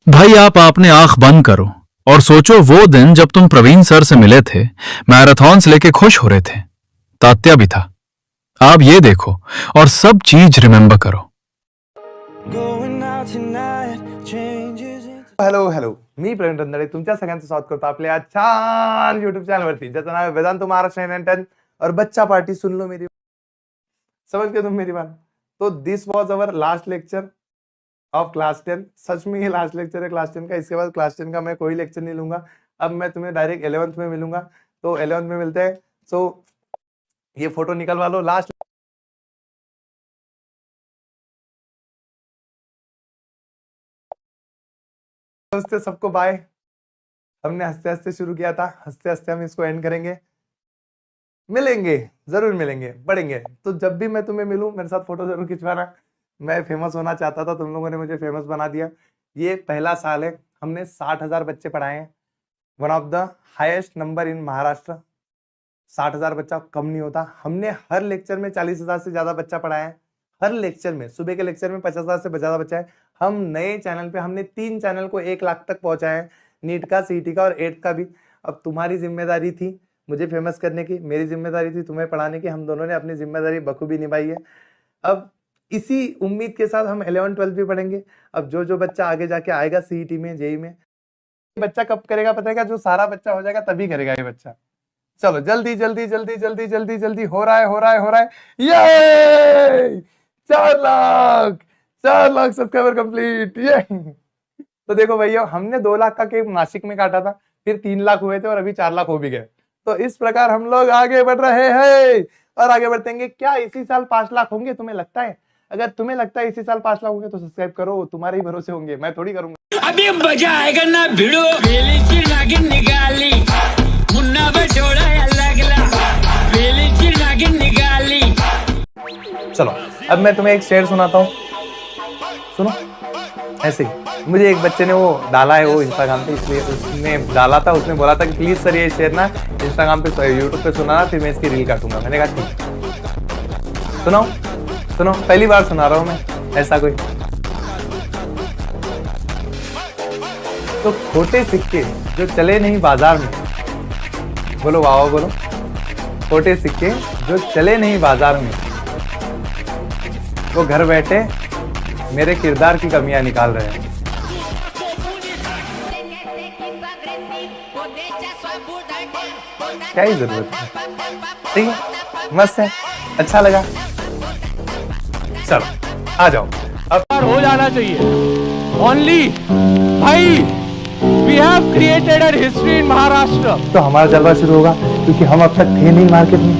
भाई आप आपने आंख बंद करो और सोचो वो दिन जब तुम प्रवीण सर से मिले थे, मैराथन्स लेके खुश हो रहे थे, तात्या भी था। आप ये देखो और सब चीज रिमेंबर करो। हॅलो हॅलो, मी प्रवीण रंधळे तुमच्या सगळ्यांचं स्वागत करतो आपल्या या छान युट्यूब चॅनलवरती, ज्याचं नाव आहे वेदांत महाराष्ट्र 910 और बच्चा पार्टी। सुन लो मेरी, समझ गए तुम मेरी बात। तो this was our last lecture of class 10। सच में ये लास्ट लेक्चर है क्लास 10 का। इसके बाद क्लास 10 का मैं कोई लेक्चर नहीं लूंगा। अब मैं तुम्हें डायरेक्ट 11th में मिलूंगा। तो 11th में मिलते हैं। सो ये फोटो निकलवा लो। लास्ट हंसते सबको बाय। हमने हंसते हंसते शुरू किया था, हंसते हंसते हम इसको एंड करेंगे। मिलेंगे, जरूर मिलेंगे, बढ़ेंगे। तो जब भी मैं तुम्हें मिलूं मेरे साथ फोटो जरूर खिंचवाना। मैं फेमस होना चाहता था, तुम लोगों ने मुझे फेमस बना दिया। ये पहला साल है, हमने 60,000 बच्चे पढ़ाए हैं। One of the highest number in Maharashtra. 60,000 बच्चा कम नहीं होता। हमने हर लेक्चर में 40,000 से ज्यादा बच्चा पढ़ाया है। हर लेक्चर में, सुबह के लेक्चर में 50,000 से ज्यादा बच्चा है। हम नए चैनल पे हमने 3 चैनल को 1 लाख तक पहुंचाए हैं, नीट का, सीईटी का और 8th का भी। अब तुम्हारी जिम्मेदारी थी मुझे फेमस करने की, मेरी जिम्मेदारी थी तुम्हें पढ़ाने की। हम दोनों ने अपनी जिम्मेदारी बखूबी निभाई है। अब इसी उम्मीद के साथ हम 11 12 भी पढ़ेंगे। अब जो बच्चा आगे जाके आएगा सीईटी में, जेई में, बच्चा कब करेगा पता है क्या? जो सारा बच्चा हो जाएगा तभी करेगा ये बच्चा। चलो जल्दी जल्दी जल्दी जल्दी जल्दी जल्दी, हो रहा है हो रहा है हो रहा है। ये 4 लाख सब्सक्राइबर कंप्लीट। ये तो देखो भैया, हमने 2 लाख का केक नासिक में काटा था, फिर 3 लाख हुए थे और अभी 4 लाख हो भी गए। तो इस प्रकार हम लोग आगे बढ़ रहे हैं और आगे बढ़तेंगे। क्या इसी साल 5 लाख होंगे तुम्हें लगता है? अगर तुम्हें लगता है इसी साल 5 लाख होंगे तो सब्सक्राइब करो, तुम्हारे ही भरोसे होंगे, मैं थोड़ी करूंगा। अभी मजा आएगा ना भिड़ो। वेलीची नागिन निकाली, मुन्ना बटोड़ा लागला, वेलीची नागिन निकाली। चलो अब मैं तुम्हें एक शेर सुनाता हूँ, सुनो। ऐसे ही मुझे एक बच्चे ने वो डाला है, वो इंस्टाग्राम पे, इसलिए उसने डाला था। उसने बोला था कि प्लीज सर ये शेर ना इंस्टाग्राम पे, यूट्यूब पे सुनाना, फिर मैं इसकी रील काटूंगा। मैंने कहा ठीक, सुनाओ सुनो, पहली बार सुना रहा हूं मैं ऐसा कोई। तो खोटे सिक्के जो चले नहीं बाजार में, बोलो वाह वाह बोलो। खोटे सिक्के जो चले नहीं बाजार में, वो घर बैठे मेरे किरदार की कमियां निकाल रहे हैं। क्या ही जरूरत है, ठीक है, मस्त है, अच्छा लगा। चलो आ जाओ अब। हो जाना चाहिए। ओनली भाई, we have created a history in Maharashtra. तो हमारा जलवा शुरू होगा, क्योंकि हम अब तक थे नहीं मार्केट में।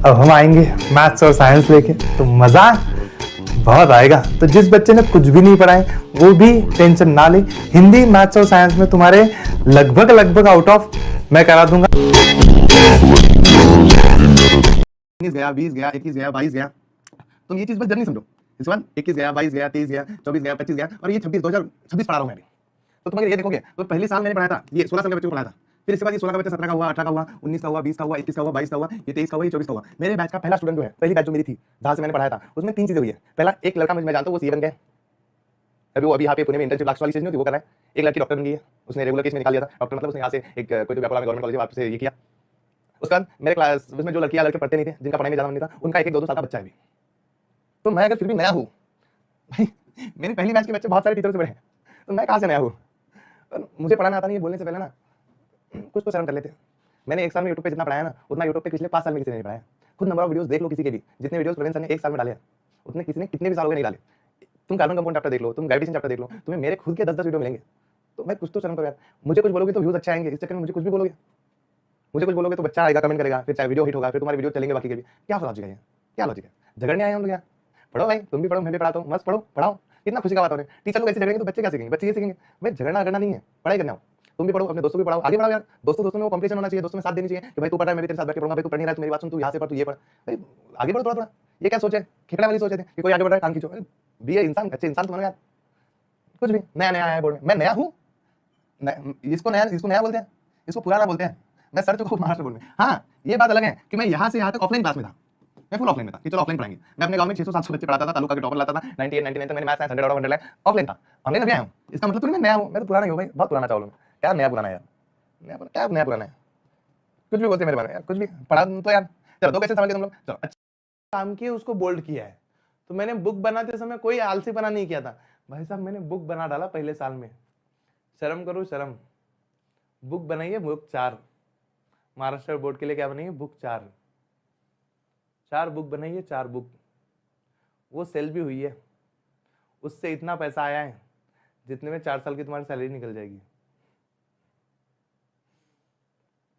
अब हम आएंगे मैथ्स और साइंस लेके, तो मजा बहुत आएगा। तो जिस बच्चे ने कुछ भी नहीं पढ़ा है वो भी टेंशन ना ले। हिंदी, मैथ्स और साइंस में तुम्हारे लगभग आउट ऑफ मैं करा दूंगा। 19 गया, 20 गया, 21 गया, 22 गया। तुम ये चीज बस जल्दी समझो। इस बार 21 गया, 22 गया, 23 गया, 24 गया, 25 गया, और ये 2026 पढ़ा रहा हूं मैं अभी। तो तुम अगर ये देखोगे तो पहले साल मैंने पढ़ाया था, ये 16 साल के बच्चों को पढ़ाया था। फिर इसके बाद ये 16 का बच्चा 17 का हुआ, 18 का हुआ, 19 का हुआ, 20 का हुआ, 21 का हुआ, 22 का हुआ, ये 23 का हुआ, ये 24 का हुआ। मेरे बैच का पहला स्टूडेंट जो है, पहली बैच जो मेरी थी, जहां से मैंने पढ़ाया था, उसमें 3 चीजें हुई है। पहला, एक लड़का मैं जानता हूं, वो सीए बन गया। अभी वो यहाँ पे पुणे में इंटर्नशिप लास्ट वाली चीज नहीं होती वो कर रहा है। एक लड़की डॉक्टर बन गई है, उसने रेगुलर केस में निकाल दिया था। डॉक्टर मतलब उसने यहाँ से एक कोई तो व्यापार में गवर्नमेंट कॉलेज वापस से ये किया। उसके बाद मेरे क्लास उसमें जो लड़कियां लड़के पढ़ते नहीं थे, जिनका पढ़ाई में ज्यादा मन नहीं था, उनका 1-1 2-2 साल का बच्चा है अभी। तो मैं अगर फिर भी नया हूँ भाई, मेरे पहली बैच के बच्चे बहुत सारे टीचर से बड़े हैं, तो मैं कहाँ से नया हूँ? मुझे पढ़ाना आता नहीं है, बोलने से पहले ना कुछ तो शर्म कर लेते। मैंने 1 साल में यूट्यूब पे जितना पढ़ाया ना, उतना यूट्यूब पे पिछले 5 साल में किसी ने नहीं पढ़ाया। खुद नंबर ऑफ वीडियोस देख लो किसी के भी, जितने वीडियोस प्रवीण सर ने 1 साल में डाले, उतने किसी ने कितने भी साल हो गए नहीं डाले। तुम कार्बन कंपाउंड चैप्टर देख लो, तुम ग्रेविटेशन चैप्टर देख लो, तुम्हें मेरे खुद के 10-10 वीडियो मिलेंगे। तो मैं कुछ तो शर्म करो यार। मुझे कुछ बोलोगे तो व्यूज अच्छे आएंगे, इस चक्कर में मुझे कुछ भी बोलोगे। मुझे कुछ बोलोगे तो बच्चा आएगा, कमेंट करेगा, फिर चाहे वीडियो हिट होगा, फिर तुम्हारे वीडियो चलेंगे बाकी के भी। क्या लॉजिक है ये? क्या लॉजिक है? झगड़ने आए हम लोग यहाँ? पढ़ो भाई, तुम भी पढ़ो, मैं भी पढ़ाता हूँ, मस्त पढ़ो, पढ़ाओ। कितना खुशी का बात हो रही है। टीचर लोग ऐसे झगड़ेंगे तो बच्चे क्या सीखेंगे? बच्चे ये सीखेंगे भाई झगड़ना करना नहीं है, पढ़ाई करना हो। तुम भी पढ़ो, अपने दोस्तों भी पढ़ाओ, आगे बढ़ाओ यार। दोस्तों में वो कॉम्पिटिशन होना चाहिए, दोस्तों में साथ देनी चाहिए कि भाई तू पढ़ रहा है, मैं भी तेरे साथ बैठ के पढ़ूंगा, भाई तू पढ़ नहीं रहा है तो मेरी बात सुन, तू यहाँ से पढ़, तू ये पढ़, भाई आगे बढ़ो थोड़ा। ये क्या सोच है? खेकड़ा वाली सोच है कि कोई आगे बढ़ रहा है टांग खींचो। भी है इंसान, अच्छे इंसान तो बनो यार। कुछ भी नया आया है बोर्ड में, मैं नया हूँ। इसको नया बोलते हैं, इसको पुराना बोलते हैं। मैं सर चुका हूँ महाराष्ट्र बोर्ड में। हाँ, ये बात अलग है कि मैं यहाँ से यहाँ तक ऑफलाइन क्लास में था। मैं फुल ऑफलाइन में था कि चलो ऑफलाइन पढ़ाएंगे। मैं अपने गांव में 600-700 बच्चे पढ़ाता था, तालुका के टॉपर लाता था, 98 99 तक मैंने मैथ्स 100 आउट ऑफ 100 ऑफलाइन था। ऑनलाइन अभी आया हूं, इसका मतलब तो नहीं मैं नया हूं, मैं तो पुराना ही हूं भाई, बहुत पुराना चावल हूं। क्या नया पुराना यार, नया पुराना है, कुछ भी बोलते मेरे बारे में यार, कुछ भी पढ़ा तो यार। चलो दो क्वेश्चन समझ गए तुम लोग। चलो अच्छा काम किए, उसको बोल्ड किया है। तो मैंने बुक बनाते समय कोई आलसीपना नहीं किया था भाई साहब, मैंने बुक बना डाला पहले साल में। शर्म करो शर्म, बुक बनाइए, बुक 4 महाराष्ट्र बोर्ड के लिए क्या बनाइए, बुक 4 बुक बनाइए, 4 बुक। वो सेल भी हुई है, उससे इतना पैसा आया है जितने में 4 साल की तुम्हारी सैलरी निकल जाएगी।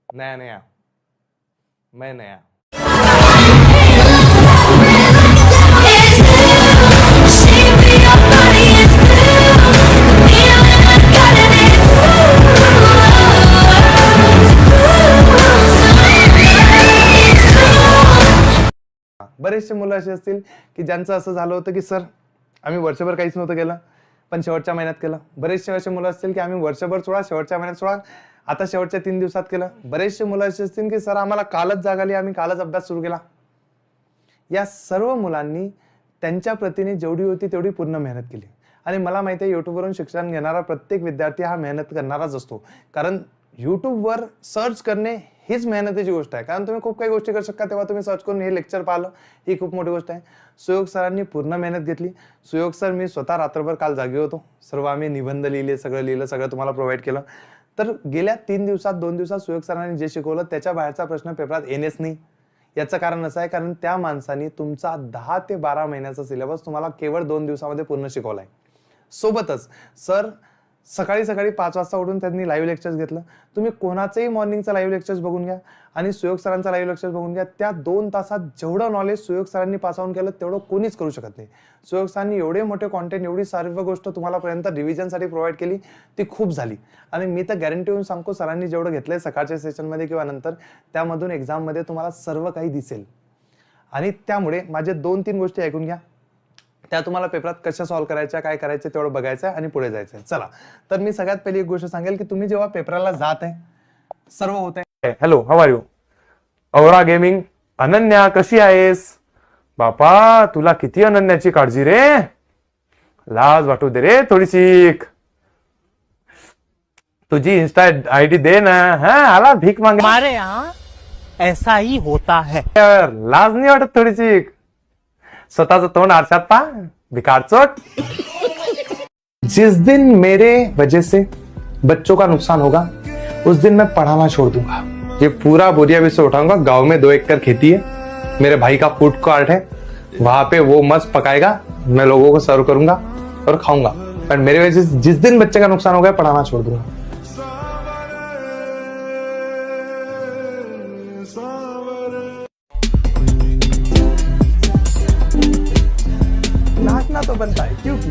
नया मैं नया। बरेचसे मुलं असे असतील की ज्यांचं असं झालं होतं की सर आम्ही वर्षभर काहीच नव्हतं केलं पण शेवटच्या महिन्यात केलं। बरेचसे असे मुलं असतील की आम्ही वर्षभर सोडा, शेवटच्या महिन्यात सोडा, आता शेवटच्या 3 दिवसात केलं। बरेचसे मुलं असे असतील की सर आम्हाला कालच जाग आली, आम्ही कालच अभ्यास सुरू केला। या सर्व मुलांनी त्यांच्या प्रतीने जेवढी होती तेवढी पूर्ण मेहनत केली आणि मला माहिती आहे युट्यूबवरून शिक्षण घेणारा प्रत्येक विद्यार्थी हा मेहनत करणाराच असतो, कारण युट्यूबवर सर्च करणे हीच मेहनतीची गोष्ट आहे। कारण तुम्ही खूप काही गोष्टी करू शकता, तेव्हा तुम्ही सर्च करून हे लेक्चर पाहिलं, ही खूप मोठी गोष्ट आहे। सुयोग सरांनी पूर्ण मेहनत घेतली। सुयोग सर, मी स्वतः रात्रभर काल जागे होतो, सर्व आम्ही निबंध लिहिले, सगळं तुम्हाला प्रोव्हाइड केलं। तर गेल्या 3 दिवसात 2 दिवसात सुयोग सरांनी जे शिकवलं त्याच्या बाहेरचा प्रश्न पेपरात येणेच नाही। याचं कारण असं आहे कारण त्या माणसाने तुमचा 10 ते 12 महिन्याचा सिलेबस तुम्हाला केवळ 2 दिवसामध्ये पूर्ण शिकवलाय। सोबतच सर सकाळी 5 वाजता उठून त्यांनी लाईव्ह लेक्चर्स घेतलं। तुम्ही कोणाचंही मॉर्निंगचा लाईव्ह लेक्चर्स बघून घ्या आणि सुयोग सरांचा लाईव्ह लेक्चर्स बघून घ्या, त्या 2 तासात जेवढं नॉलेज सुयोग सरांनी पास ऑन केलं तेवढं कोणीच करू शकत नाही। सुयोग सरांनी एवढे मोठे कॉन्टेंट, एवढी सर्व गोष्ट तुम्हाला पर्यंत रिव्हिजनसाठी प्रोव्हाइड केली, ती खूप झाली। आणि मी तर गॅरंटी देऊन सांगतो सरांनी जेवढं घेतलंय सकाळच्या सेशनमध्ये किंवा नंतर, त्यामधून एक्झाममध्ये तुम्हाला सर्व काही दिसेल। आणि त्यामुळे माझे 2-3 गोष्टी ऐकून घ्या, त्या तुम्हाला पेपरात कशा सॉल्व्ह करायच्या, काय करायचं तेवढं बघायचं आणि पुढे जायचं। चला तर मी सगळ्यात पहिली एक गोष्ट सांगेल की तुम्ही जेव्हा पेपराला जात आहे सर्व होत आहे। Hello, how are you? Aura gaming, Ananya कशी आहेस? बापा तुला किती अनन्याची काळजी रे, लाज वाटू दे रे थोडीशी। तुझी इंस्टा आईडी दे ना। हा आला भीक मांग, हमारे यहाँ ऐसा ही होता है। लाज नाही वाटत थोडीशी? स्वतःचं तोंड आरशात पा, भिकारचोट। जिस दिन मेरे वजह से बच्चों का नुकसान होगा उस दिन मैं पढ़ाना छोड़ दूंगा। ये पूरा बोरिया भी से उठाऊंगा। गांव में 2 एकड़ खेती है, मेरे भाई का फूड कोर्ट है, वहां पे वो मस्त पकाएगा, मैं लोगों को सर्व करूंगा और खाऊंगा। पर मेरे वजह से जिस दिन बच्चे का नुकसान होगा पढ़ाना छोड़ दूंगा। नाचना तो बनता है क्योंकि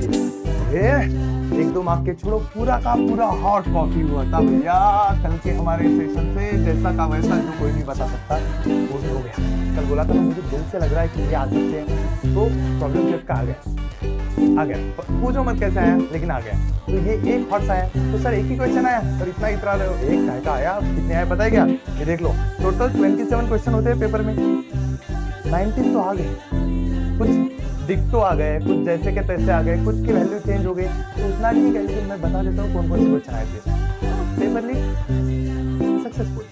1-2 मार्क के छोड़ो, पूरा का पूरा हॉट कॉफी हुआ था भैया। कल के हमारे सेशन से जैसा का वैसा जो कोई नहीं बता सकता वो हो गया। कल बोला था ना, मुझे दिल से लग रहा है कि ये आ सकते हैं, तो प्रॉब्लम जब का आ गया। पूछो मत कैसे आया, लेकिन आ गया। तो ये एक हॉट आया, तो सर एक ही क्वेश्चन आया सर, इतना इतरा रहे हो, एक काय का आया, कितने आए पता है क्या? ये देख लो, टोटल 27 क्वेश्चन होते हैं पेपर में, 19 तो आ गए। कुछ डिक्टो आ गए, कुछ जैसे के तैसे आ गए, कुछ की वैल्यू चेंज हो गई, तो उतना नहीं है, लेकिन मैं बता देता हूँ कौन कौन से क्वेश्चन आए थे। Paper leak successful.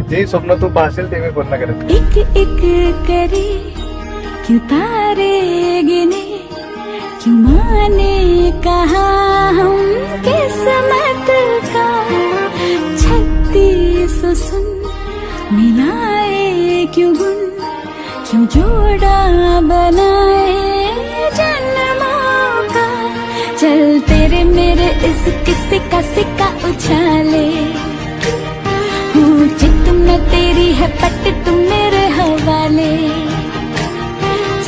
जे स्वप्न तू पाहशील ते मी पूर्ण करेन। एक एक करे क्यों तारे गिने, क्यों माने कहा हम किस्मत का 36 सुन मिलाए क्यों गुण, क्यों जोड़ा बनाए जन्मों का। चल तेरे मेरे इस किस्से का सिक्का उछाले, चित में तेरी है पट तुम मेरे हवाले।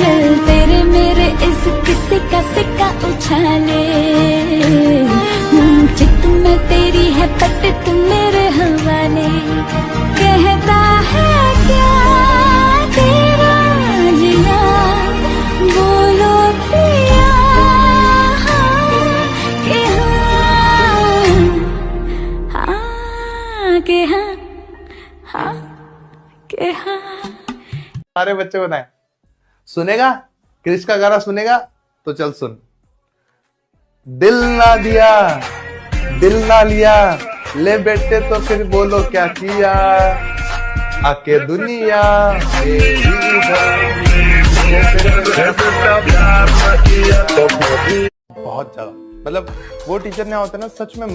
चल तेरे मेरे इस किस्से का सिक्का उछाले चित में तेरी है पट तू मेरे हवाले कहता है क्या तेरा जिया बोलो पिया कि हाँ कि हाँ कि हाँ। सारे बच्चे बनाए सुनेगा क्रिश का गाना सुनेगा तो चल सुन। दिल ना दिया दिल ना लिया ले बेटे तो फिर बोलो क्या किया आके दुनिया बहुत ज्यादा मतलब वो टीचर ने होता ना सच में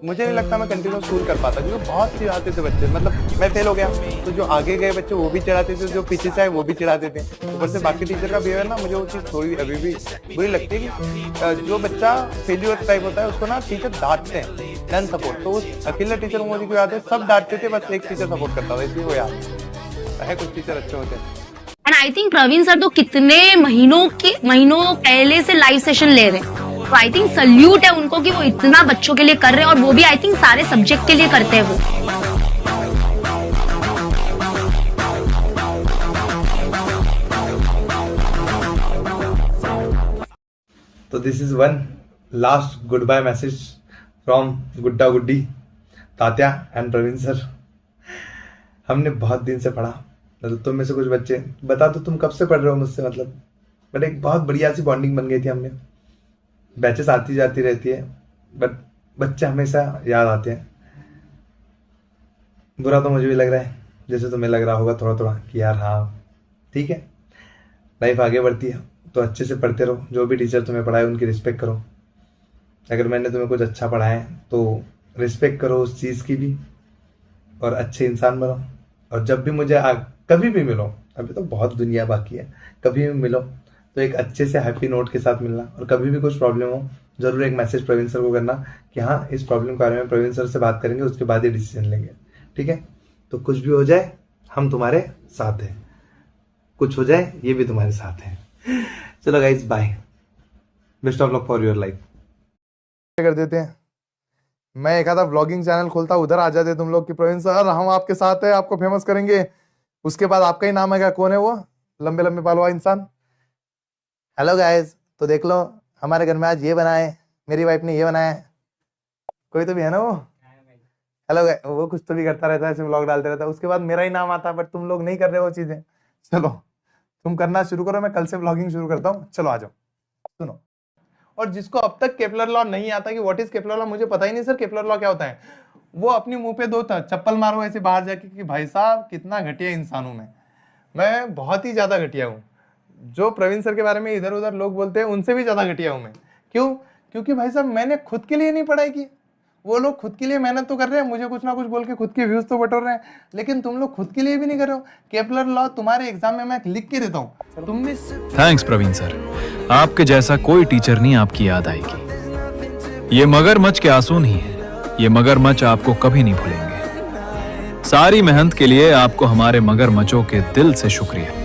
मुझे नहीं लगता मैं कंटिन्यू स्कूल कर पाता क्योंकि बहुत चिढ़ाते थे बच्चे। मतलब मैं फेल हो गया तो जो आगे गए बच्चे वो भी चिढ़ाते थे, जो पीछे से आए वो भी चिढ़ाते थे। ऊपर से बाकी टीचर का बिहेवियर ना मुझे वो चीज़ थोड़ी अभी भी बुरी लगती है कि जो बच्चा फेलियर टाइप होता है उसको ना टीचर डांटते हैं नन सपोर्ट। तो उस अकेले टीचर मुझे को याद है सब डांटते थे, बस एक टीचर सपोर्ट करता था, इसलिए वो याद है। कुछ टीचर अच्छे होते हैं। And I think Praveen sir तो कितने महीनों पहले से लाइव सेशन ले रहे हैं, तो आई थिंक सल्यूट है उनको कि वो इतना बच्चों के लिए कर रहे हैं और वो भी आई थिंक सारे सब्जेक्ट के लिए करते हैं वो। तो this is one last good bye message from Gudda Guddi Tatya and Praveen sir. हमने बहुत दिन से पढ़ा, मतलब तुम में से कुछ बच्चे बता दो तुम कब से पढ़ रहे हो मुझसे, मतलब बट एक बहुत बढ़िया सी बॉन्डिंग बन गई थी हमने। बैचेस आती जाती रहती है बट बच्चे हमेशा याद आते हैं। बुरा तो मुझे भी लग रहा है जैसे तुम्हें लग रहा होगा थोड़ा थोड़ा कि यार हाँ ठीक है लाइफ आगे बढ़ती है तो अच्छे से पढ़ते रहो। जो भी टीचर तुम्हें पढ़ाए उनकी रिस्पेक्ट करो। अगर मैंने तुम्हें कुछ अच्छा पढ़ाया है तो रिस्पेक्ट करो उस चीज़ की भी और अच्छे इंसान बनो। और जब भी मुझे कभी भी मिलो, अभी तो बहुत दुनिया बाकी है, कभी भी मिलो तो एक अच्छे से हैप्पी नोट के साथ मिलना। और कभी भी कुछ प्रॉब्लम हो जरूर एक मैसेज प्रवीण सर को करना कि हाँ इस प्रॉब्लम के बारे में प्रवीण सर से बात करेंगे, उसके बाद ही डिसीजन लेंगे, ठीक है। तो कुछ भी हो जाए हम तुम्हारे साथ हैं, कुछ हो जाए ये भी तुम्हारे साथ है। चलो guys bye, best of luck for your life. कर देते हैं, मैं एक आधा व्लॉगिंग चैनल खोलता, उधर आ जाते तुम लोग कि प्रवीण सर हम आपके साथ है, आपको फेमस करेंगे। उसके बाद आपका ही नाम आएगा, कौन है वो लंबे लंबे बाल वाला इंसान। हेलो गाइस, तो देख लो हमारे घर में आज ये बना है, मेरी वाइफ ने ये बनाया है। कोई तो भी है ना वो, हेलो गाइस, वो कुछ तो भी करता रहता है, ऐसे व्लॉग डालते रहता है। उसके बाद मेरा ही नाम आता है, बट तुम लोग नहीं कर रहे वो चीजें। चलो तुम करना शुरू करो, मैं कल से व्लॉगिंग शुरू करता हूँ। चलो आ जाओ सुनो। और जिसको अब तक केपलर लॉ नहीं आता कि व्हाट इज केपलर लॉ, मुझे पता ही नहीं सर केपलर लॉ क्या होता है, वो अपनी मुंह पे दो चप्पल मारो ऐसे बाहर जाके कि भाई साहब कितना घटिया इंसान हूं मैं बहुत ही ज्यादा घटिया हूँ। जो प्रवीण सर के बारे में इधर उधर लोग बोलते हैं उनसे भी ज्यादा घटिया हूं मैं। क्यों? क्योंकि भाई साहब मैंने खुद के लिए नहीं पढ़ाई की, वो लोग खुद के लिए मेहनत तो कर रहे हैं, मुझे कुछ ना कुछ बोल के खुद के व्यूज तो बटोर रहे हैं, लेकिन तुम लोग खुद के लिए भी नहीं कर रहे हो। केपलर लॉ तुम्हारे एग्जाम में मैं लिख के देता हूँ, तुमने। थैंक्स प्रवीण सर, आपके जैसा कोई टीचर नहीं आपकी याद आएगी। ये मगरमच्छ के आंसू नहीं है, ये मगरमच्छ आपको कभी नहीं भूलेंगे। सारी मेहनत के लिए आपको हमारे मगरमच्छों के दिल से शुक्रिया।